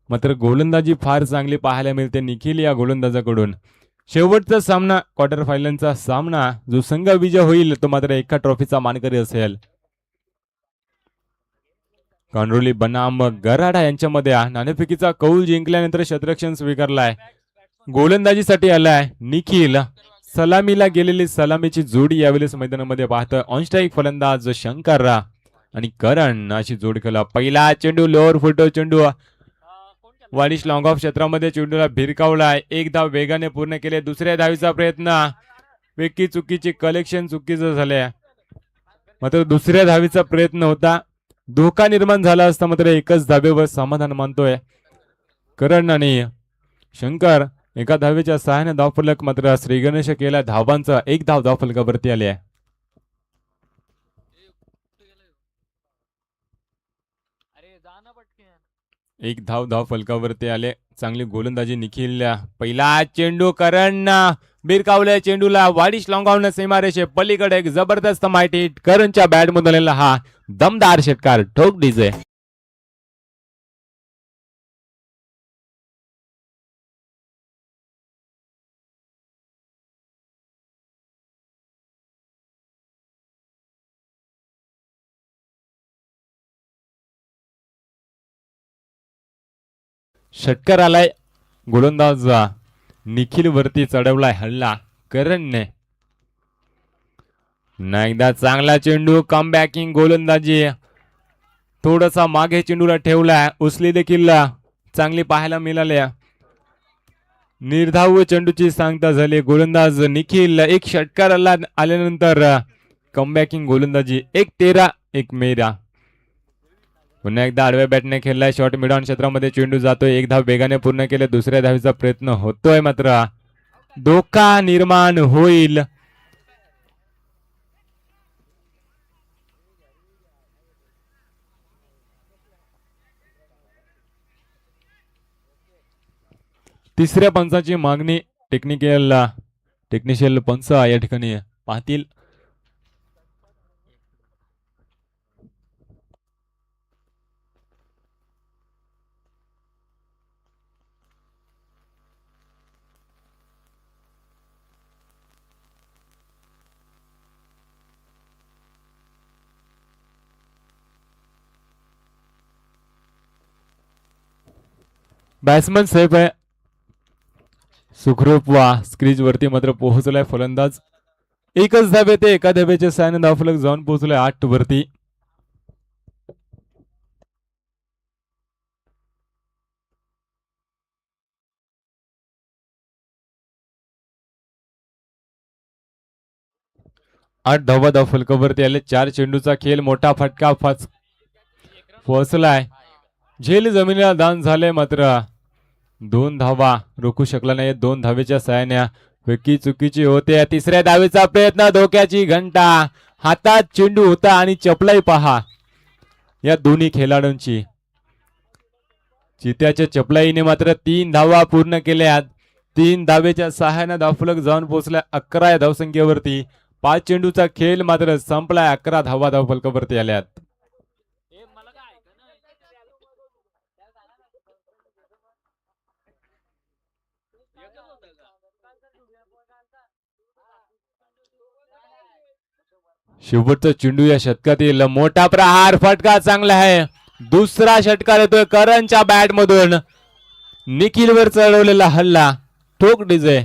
मात्र गोलंदाजी फार चांगली पाहायला मिळते निखिल या गोलंदाजाकडून. शेवटचा सामना क्वार्टर फायनलचा सामना जो संघ विजय होईल तो मात्र एका ट्रॉफीचा मानकरी असेल. कांडोली बनाम गराडा यांच्यामध्ये नाणेफेकीचा कौल जिंकल्यानंतर शतरक्षण स्वीकारलाय. गोलंदाजीसाठी आलाय निखिल. सलामीला गेलेली सलामीची जोडी यावेळेस मैदानामध्ये पाहतोय. ऑन स्ट्राईक फलंदाज शंकर आणि करण अशी जोडी केला. पहिला चेंडू लोअर फुटो चेंडू वाडिश लॉंग ऑफ क्षेत्रामध्ये चेंडूला भिरकावलाय. एक धाव वेगाने पूर्ण केले. दुसऱ्या धावीचा प्रयत्न वेकी चुकीची कलेक्शन चुकीचं झालंय. मात्र दुसऱ्या धावीचा प्रयत्न होता. धोका निर्माण झाला असता मात्र एकच धावेवर समाधान मानतोय करण आणि शंकर. एका धावेच्या सहाय्याने धावफलक मात्र श्री गणेश केला धावांचा. एक धाव धावफलकावरती आले आहे. एक धाव धावफलकावरती आले. चांगली गोलंदाजी निखिल. पहिला चेंडू करण बिरकावल्या चेंडूला वाडिश लॉंगावून सीमारेषे पलीकडे एक जबरदस्त माहिती करणच्या बॅट मधून हा दमदार षटकार ठोक डीजे. षटकार आलाय. गोलंदाज निखिल वरती चढवलाय हल्ला करणने. एकदा चांगला चेंडू कम बॅकिंग गोलंदाजी. थोडासा मागे चेंडूला ठेवलाय. उचली देखील चांगली पाहायला मिळाल्या. निर्धाव चेंडूची सांगता झाली. गोलंदाज निखिल एक षटकार आल्यानंतर कमबॅकिंग गोलंदाजी. 1-13 1-13. पुन्हा एकदा आडव्या बॅटने खेळलाय. शॉर्ट मिड ऑन क्षेत्रामध्ये चेंडू जातोय. एक धाव वेगाने पूर्ण केले. दुसऱ्या धावीचा प्रयत्न होतोय मात्र धोका निर्माण होईल. तिसऱ्या पंचाची मागणी टेक्निशियल पंच या ठिकाणी पाहतील. बॅट्समन सेफ आहे. सुखरूप स्क्रीज वरती मात्र पोहोचलाय फलंदाज. एकच धाबे ते एका धाब्याच्या साहाय्याने धावफलक जाऊन पोहोचलाय 8 वरती. आठ धावा धावफलकावरती आले. 4 चेंडूचा खेळ. मोठा फटका पोहोचलाय. झेल जमिनीला दान झाले मात्र 2 धावा रोखू शकला नाही. 2 धावेच्या साहाय्याने वेकी चुकीची होते. तिसऱ्या धावेचा प्रयत्न. धोक्याची घंटा. हातात चेंडू होता आणि चपलाई पहा या दोन्ही खेळाडूंची. चित्याच्या चपलाईने मात्र 3 धावा पूर्ण केल्या. 3 धावेच्या सहाय्याने धावफलक जाऊन पोहोचला 11 या धावसंख्येवरती. 5 चेंडूचा खेळ मात्र संपलाय. 11 धावा धावफलकावरती आल्यात. शेवटचा चेंडू या षटकातील. मोठा प्रहार. फटका चांगला आहे. दुसरा षटकार येतोय करणच्या बॅट मधून. निखिलवर चढवलेला हल्ला ठोक डीजे.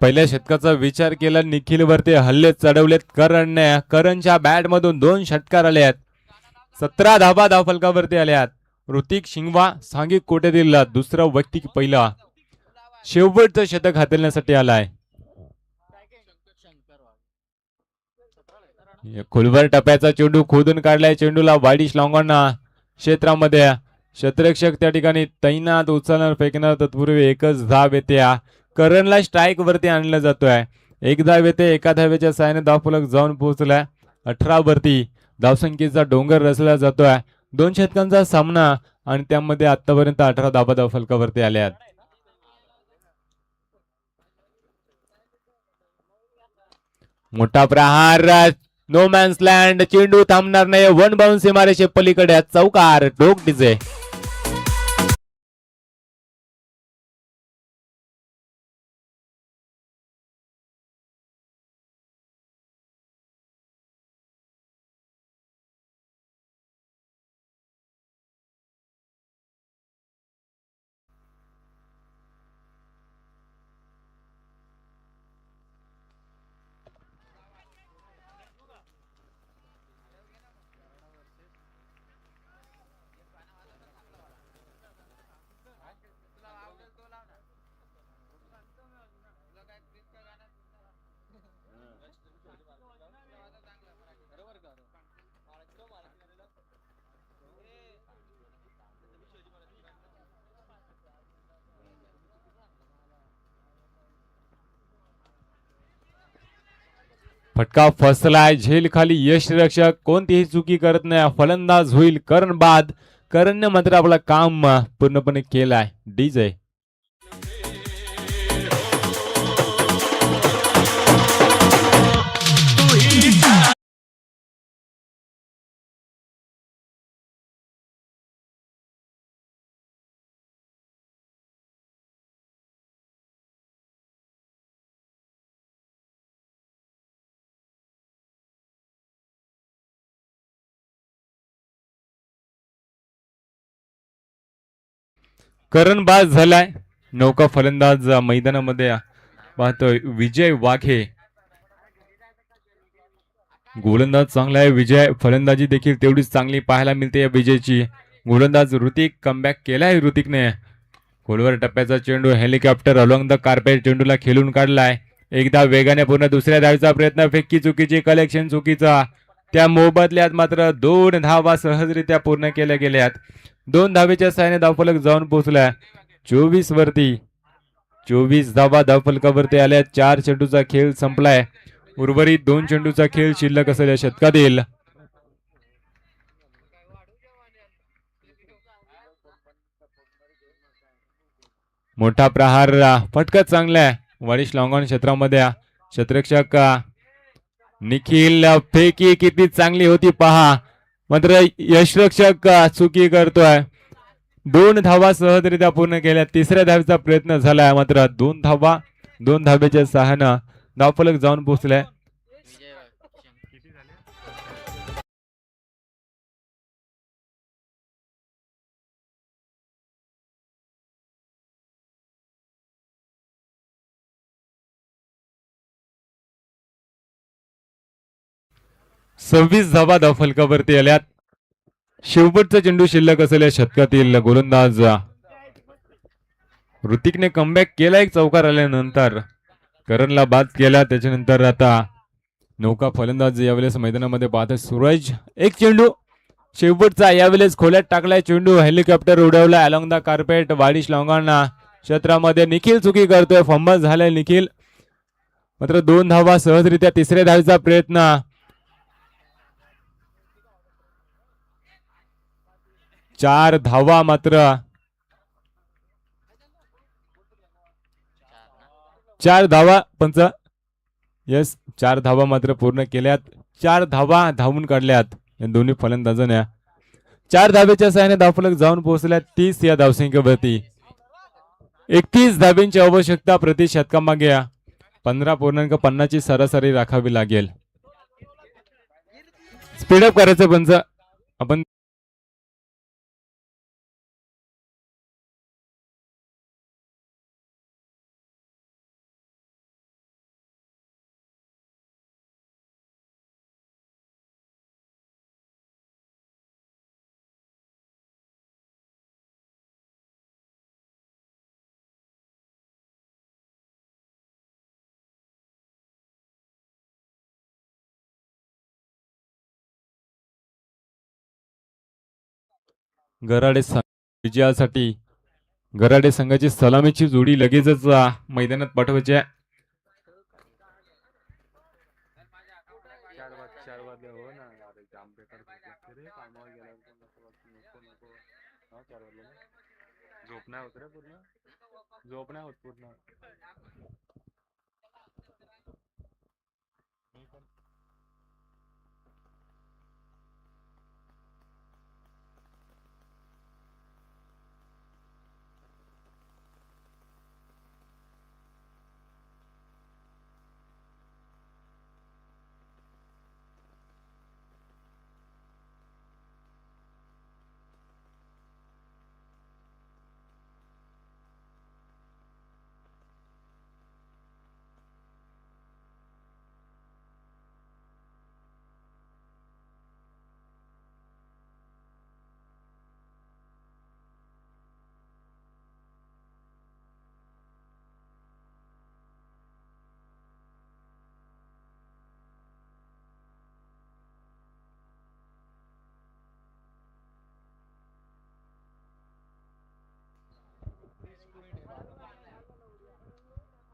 पहिल्या षटकाचा विचार केला निखिल वरती हल्ले चढवलेत करणने. करणच्या बॅट मधून 2 षटकार आले आहेत. 17 धाबा धावफलकावरती आल्यात. ऋतिक शिंगवा सांघिक कोट्यातील दुसरा वैयक्तिक पहिला शेवटचं शतक हाताळण्यासाठी आलाय. खोलवर टप्प्याचा चेंडू खोदून काढलाय. चेंडूला वाईडिश लॉंगॉन क्षेत्रामध्ये क्षेत्ररक्षक त्या ठिकाणी तैनात उचलणार फेकणार. तत्पूर्वी एकच धाव येते. करणला स्ट्राईक वरती आणलं जातोय. एक धाव येते. एका धावेच्या साहाय्याने धावफलक जाऊन पोहोचलाय 18 वरती. धावसंख्येचा डोंगर रचला जातोय. 2 षटकांचा सामना आणि त्यामध्ये आतापर्यंत 18 धाबा धावफलकावरती आल्या. मोठा प्रहार नो मॅन्स लँड. चेंडू थांबणार नाही. 1 बाउन्स सीमारेषे पलीकडे चौकार डोक डीजे. फटका फसलाय. झेल खाली यष्टिरक्षक कोणतीही चुकी करत नाही. फलंदाज होईल करण बाद. करणने मात्र आपलं काम पूर्णपणे केलाय. डीजे करण बाद झालाय. नौका फलंदाज मैदानामध्ये पाहतोय विजय वाघे. गोलंदाज चांगला आहे विजय. फलंदाजी देखील तेवढीच चांगली पाहायला मिळते या विजयची. गोलंदाज ऋतिक कमबॅक केलाय ऋतिकने. खोलवर टप्प्याचा चेंडू हेलिकॉप्टर अलॉंग द कार्पेट चेंडूला खेळून काढलाय. एकदा वेगाने पूर्ण दुसऱ्या धावेचा प्रयत्न. फेकी चुकीची. कलेक्शन चुकीचा. त्या मोबदल्यात मात्र 2 धावा सहजरित्या पूर्ण केल्या गेल्यात. 2 धावेच्या साहाय्याने धावफलक जाऊन पोहोचलाय 24 वरती. 24 धावा धावफलकावरती आल्या. 4 चेंडूचा खेळ संपलाय. उर्वरित 2 चेंडूचा खेळ शिल्लक असेल या षटकातील. मोठा प्रहार फटका चांगला आहे. वाडिश लॉंगॉन क्षेत्रामध्ये क्षेत्ररक्षक निखिल फेकी किती चांगली होती पहा. मात्र यष्टिरक्षक चुकी करतोय. 2 धावा सहजरित्या पूर्ण केल्या. तिसऱ्या धावेचा प्रयत्न झालाय मात्र 2 धावा 2 धावेच्या सहाय्यानं धावफलक जाऊन पोहोचलाय. सव्वीस धावा धावफलकावरती आल्यात. शेवटचा चेंडू शिल्लक असलेल्या षटकातील गोलंदाज ऋतिकने कमबॅक केला. एक चौकार आल्यानंतर करणला बाद केला. त्याच्यानंतर आता नौका फलंदाज यावेळेस मैदानामध्ये पाहतोय सूरज. एक चेंडू शेवटचा यावेळेस खोल्यात टाकलाय. चेंडू हेलिकॉप्टर उडवलाय अलॉंग द कार्पेट. वाडिश लॉंगॉन क्षेत्रामध्ये निखिल चुकी करतोय. फंबल झालाय निखिल. मात्र 2 धावा सहजरित्या. तिसऱ्या धावेचा प्रयत्न. 4 धावा मात्र 4 धावा पंच. यस 4 धावा मात्र पूर्ण केल्यात. 4 धावा धावून काढल्यात या दोन्ही फलंदाजांना. 4 धावेच्या साहाय्याने धावफलक जाऊन पोहोचल्यात 30 या धावसंख्येवरती. 31 धावेंची आवश्यकता प्रति षटकामागे 15.50 ची सरासरी राखावी लागेल. स्पीडअप करायचं पंच आपण. गराडे विजयासाठी गराडे संघाची सलामीची जोडी लगेचच मैदानात पाठवायची आहे. पूर्ण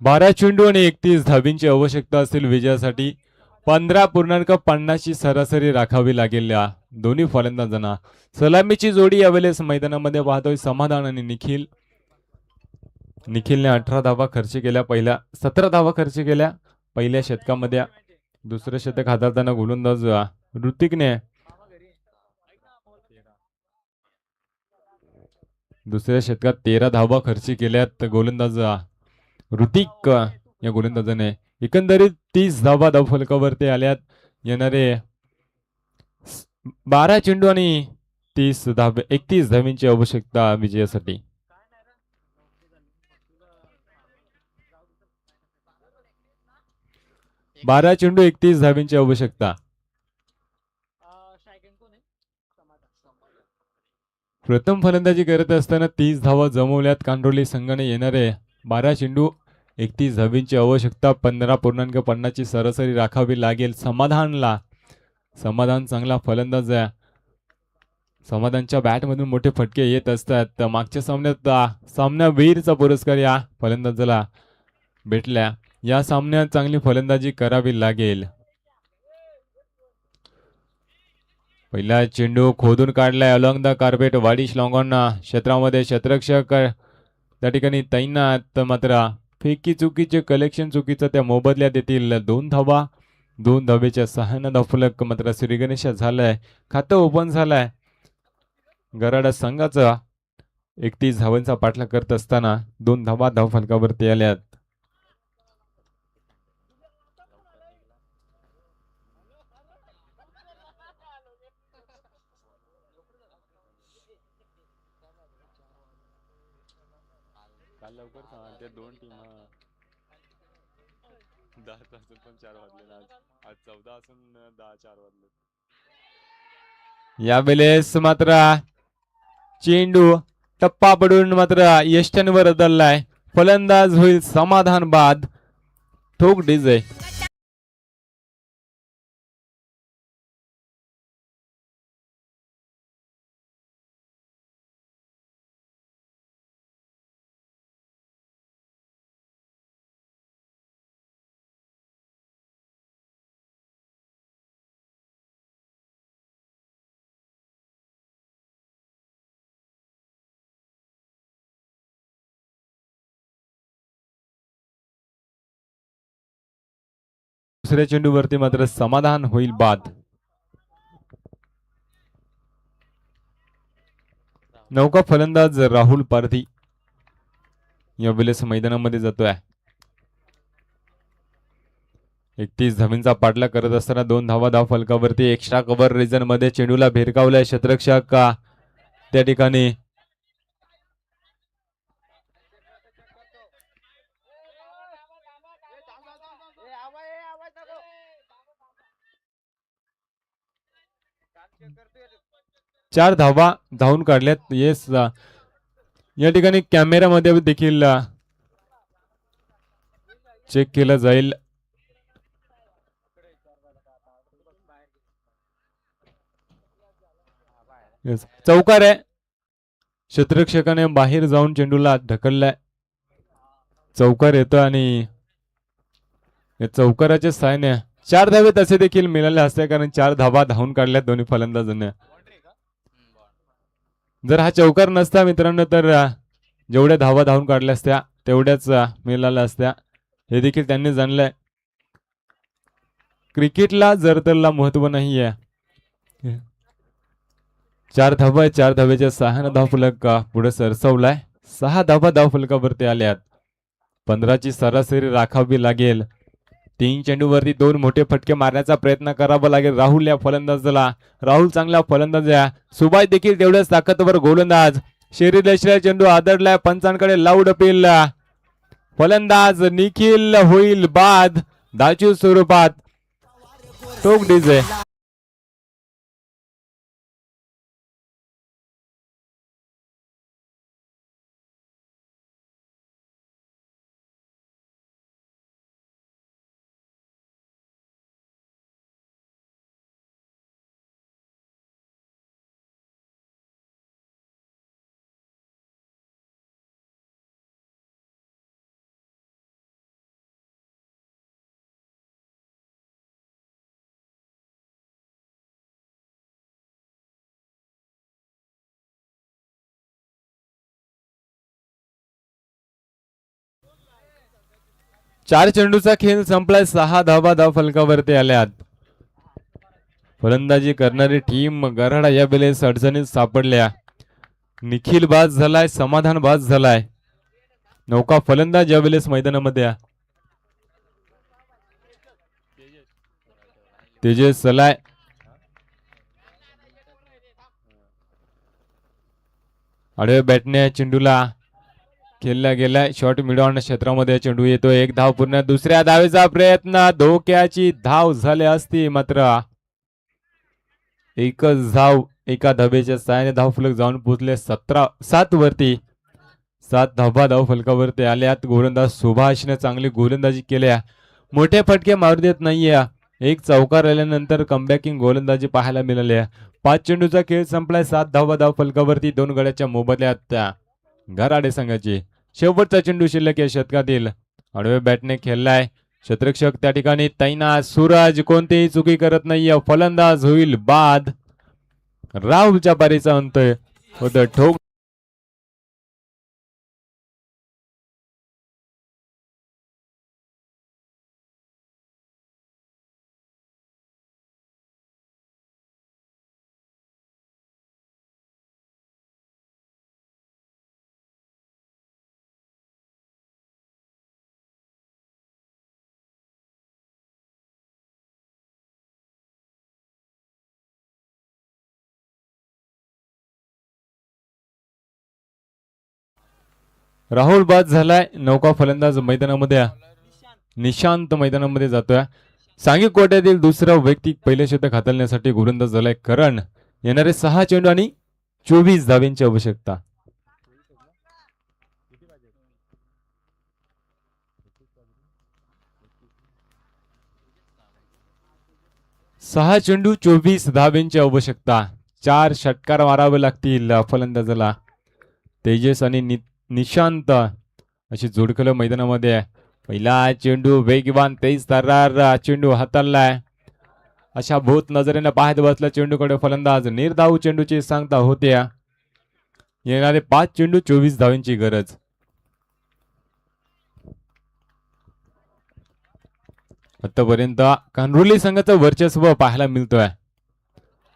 12 चेंडू आणि 31 धाबींची आवश्यकता असेल विजयासाठी. 15.50 ची सरासरी राखावी लागेल या दोन्ही फलंदाजांना. सलामीची जोडी यावेळेस मैदानामध्ये पाहतोय समाधान आणि निखिल. निखिलने 18 धावा खर्च केल्या, 17 धावा खर्च केल्या पहिल्या शतकामध्ये. दुसरं शतक हाताळताना गोलंदाज ऋतिकने दुसऱ्या शतकात 13 धावा खर्च केल्यात गोलंदाज ऋतिक या गोलंदाजाने. एकंदरीत 30 धावा धावफलकावरती आल्यात. येणारे 12 चेंडू आणि 31 धावींची आवश्यकता विजयासाठी. 12 चेंडू 31 धावींची आवश्यकता. प्रथम फलंदाजी करत असताना 30 धावा जमवल्यात कांडोली संघाने. येणारे 12 चेंडू 31 धावींची आवश्यकता. 15.50 ची सरासरी राखावी लागेल समाधानला. समाधान चांगला फलंदाज आहे. समाधानच्या बॅटमधून मोठे फटके येत असतात. मागच्या सामन्यात सामनावीरचा पुरस्कार या फलंदाजाला भेटला. या सामन्यात चांगली फलंदाजी करावी लागेल. पहिला चेंडू खोदून काढलाय अलॉंग द कार्पेट वाडिश लॉंगॉन क्षेत्रामध्ये. क्षेत्ररक्षक त्या ठिकाणी तैनात, मात्र फेकी चुकीचे कलेक्शन चुकीचं त्या मोबदल्यात येतील. 2 धावा 2 धावेच्या सहाय्यानं धावफलक मात्र श्रीगणेश झालाय. खातं ओपन झालंय. गराडा संघाचा 31 धावांचा पाठलाग करत असताना 2 धावा धावफलकावरती आल्यात. काल लवकर ते 2 टीम 10 तासून पण 4 वाजले. आज 14 असून 10-4 वाजले. यावेळेस मात्र चेंडू टप्पा पडून मात्र यष्ट्यांवर बदललाय. फलंदाज होईल समाधान बाद. ठोक डीजे. दुसऱ्या चेंडूवरती मात्र समाधान होईल बाद. नौका फलंदाज राहुल पारधी या वेळेस मैदानामध्ये जातोय. 31 धावींचा पाठलाग करत असताना 2 धावा धावफलकावरती. एक्स्ट्रा कव्हर रिजन मध्ये चेंडूला भिरकावलाय क्षेत्ररक्षक त्या ठिकाणी. चार धावा धावून काढल्यात. येस या ठिकाणी कॅमेरामध्ये देखील चेक केलं जाईल. चौकार आहे. क्षेत्ररक्षकाने बाहेर जाऊन चेंडूला ढकललाय. चौकार येतो आणि या चौकाराच्या साहाय्याने 4 धावे तसे देखील मिळाले असते, कारण 4 धावा धावून काढल्या दोन्ही फलंदाजांनी. जर हा चौकार नसता मित्रांनो तर जेवढ्या धावा धावून काढल्या असत्या तेवढ्याच मिळाल्या असत्या. हे देखील त्यांनी जाणलंय. क्रिकेटला जरतरला महत्व नाही आहे. 4 धावा 4 धावेच्या 6 धावफलक पुढे सरसवलाय. 6 धावा धावफलकावरती आल्यात. 15ची सरासरी राखावी लागेल. 3 चेंडूवरती 2 मोठे फटके मारण्याचा प्रयत्न करावा लागेल राहुल या फलंदाजाला. राहुल चांगला फलंदाज आहे. सुभाष देखील तेवढ्याच ताकदवर गोलंदाज. शरीरयष्टीला चेंडू आदळलाय. पंचांकडे लाऊड अपील. फलंदाज निखिल होईल बाद. धावच्या स्वरूपात टोक डीजे. चार चेंडूचा खेळ संपलाय. 6 धावा धावफलकावरती आल्यात. फलंदाजी करणारी टीम गराडा या वेळेस अडचणीत सापडल्या. निखिल बाद झालाय. समाधान बाद झालाय. नौका फलंदाज या वेळेस मैदानामध्ये. तेजस सलाय. आडव्या बॅटने चेंडूला खेळला गेलाय. शॉर्ट मिडऑन क्षेत्रामध्ये चेंडू येतो. 1 धाव पूर्ण. दुसऱ्या धावेचा प्रयत्न. धोक्याची धाव झाली असती मात्र एकच धाव एका धावेच्या साहाय्याने धावफलक जाऊन पोहोचले 7 वरती. 7 धावा धावफलकावरती आल्यात. गोलंदाज सुभाषने चांगली गोलंदाजी केल्या. मोठे फटके मारू देत नाहीये. एक चौकार आल्यानंतर कमबॅकिंग गोलंदाजी पाहायला मिळाली. 5 चेंडूचा खेळ संपलाय. 7 धावा धावफलकावरती 2 गड्याच्या मोबदल्यात गराडे संघाची. शेवटचा चेंडू शिल्लक या शतकातील. आडव्या बॅटने खेळलाय. क्षेत्ररक्षक त्या ठिकाणी तैनात. सूरज कोणतीही चुकी करत नाहीये. फलंदाज होईल बाद. राहुलच्या पारीचा अंत होतं. ठोक राहुल बाद झालाय. नौका फलंदाज मैदानामध्ये. निशांत मैदानामध्ये जातोय. सांघिक कोट्यातील दुसरा व्यक्ती पहिले शतक हाताळण्यासाठी गोलंदाज झालाय करण. येणारे 6 चेंडू आणि 24 धावेंची आवश्यकता. सहा चेंडू 24 धावेंची आवश्यकता. 4 षटकार मारावे लागतील फलंदाजाला. तेजस आणि निशांत अशी जोडकलं मैदानामध्ये आहे. पहिला चेंडू वेगवान 23 तर्रार चेंडू हाताळलाय. अशा भूत नजरेने पाहत बसला चेंडूकडे फलंदाज. निर्धाव चेंडूची सांगता होते. येणारे 5 चेंडू 24 धावेंची गरज. आतापर्यंत कान्होली संघाचं वर्चस्व पाहायला मिळतोय.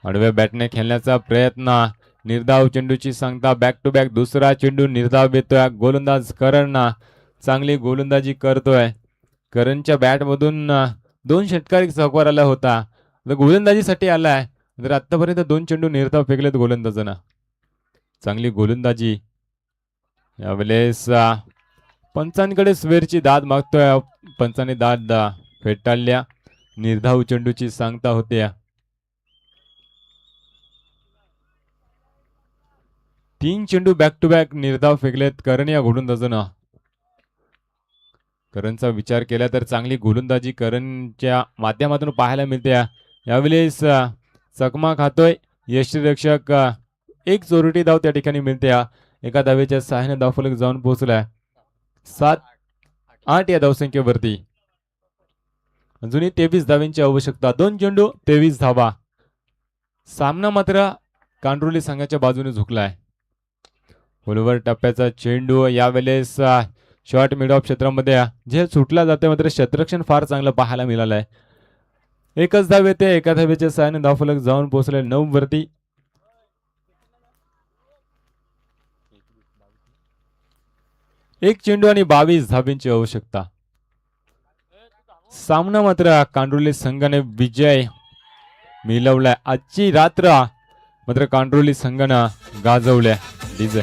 आडव्या बॅटने खेळण्याचा प्रयत्न. निर्धाव चेंडूची सांगता. बॅक टू बॅक दुसरा चेंडू निर्धाव येतोय. गोलंदाज करण चांगली गोलंदाजी करतोय. करणच्या बॅट मधून 2 षटकार चौकार आला होता. गोलंदाजीसाठी आलाय. तर आतापर्यंत 2 चेंडू निर्धाव फेकलेत गोलंदाजांना. चांगली गोलंदाजी. यावेळेस पंचांकडे स्वेरची दाद मागतोय. पंचाने दाद फेटाळल्या. निर्धाव चेंडूची सांगता होते. 3 चेंडू बॅक टू बॅक निर्धाव फेकलेत करण या गोलंदाजानं. करणचा विचार केला तर चांगली गोलंदाजी करणच्या माध्यमातून पाहायला मिळते. यावेळेस चकमा खातोय यष्टीरक्षक. एक चोरटी धाव त्या ठिकाणी मिळते. एका धावेच्या सहाय्याने धावफलक जाऊन पोहोचलाय 7-8 या धावसंख्येवरती. अजूनही 23 धावांची आवश्यकता. 2 चेंडू 23 धावा. सामना मात्र कांडोली संघाच्या बाजूने झुकलाय. खोलवर टप्प्याचा चेंडू यावेळेस शॉर्ट मिड ऑफ क्षेत्रामध्ये जे सुटला जाते, मात्र क्षेत्ररक्षण फार चांगलं पाहायला मिळालंय. एकच धाव येते. एका धावेच्या सहाय्याने धावफलक जाऊन पोहोचले 9 वरती. एक चेंडू आणि 22 धावांची आवश्यकता. सामना मात्र कांडोली संघाने विजय मिळवलाय. आजची रात्र मात्र कांडोली संघानं गाजवल्या. डीजे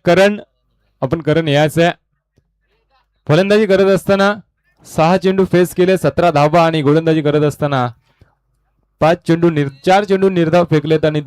करण यायचंय. फलंदाजी करत असताना 6 चेंडू फेस केले, 17 धावा आणि गोलंदाजी करत असताना 4 चेंडू निर्धाव फेकलेत आणि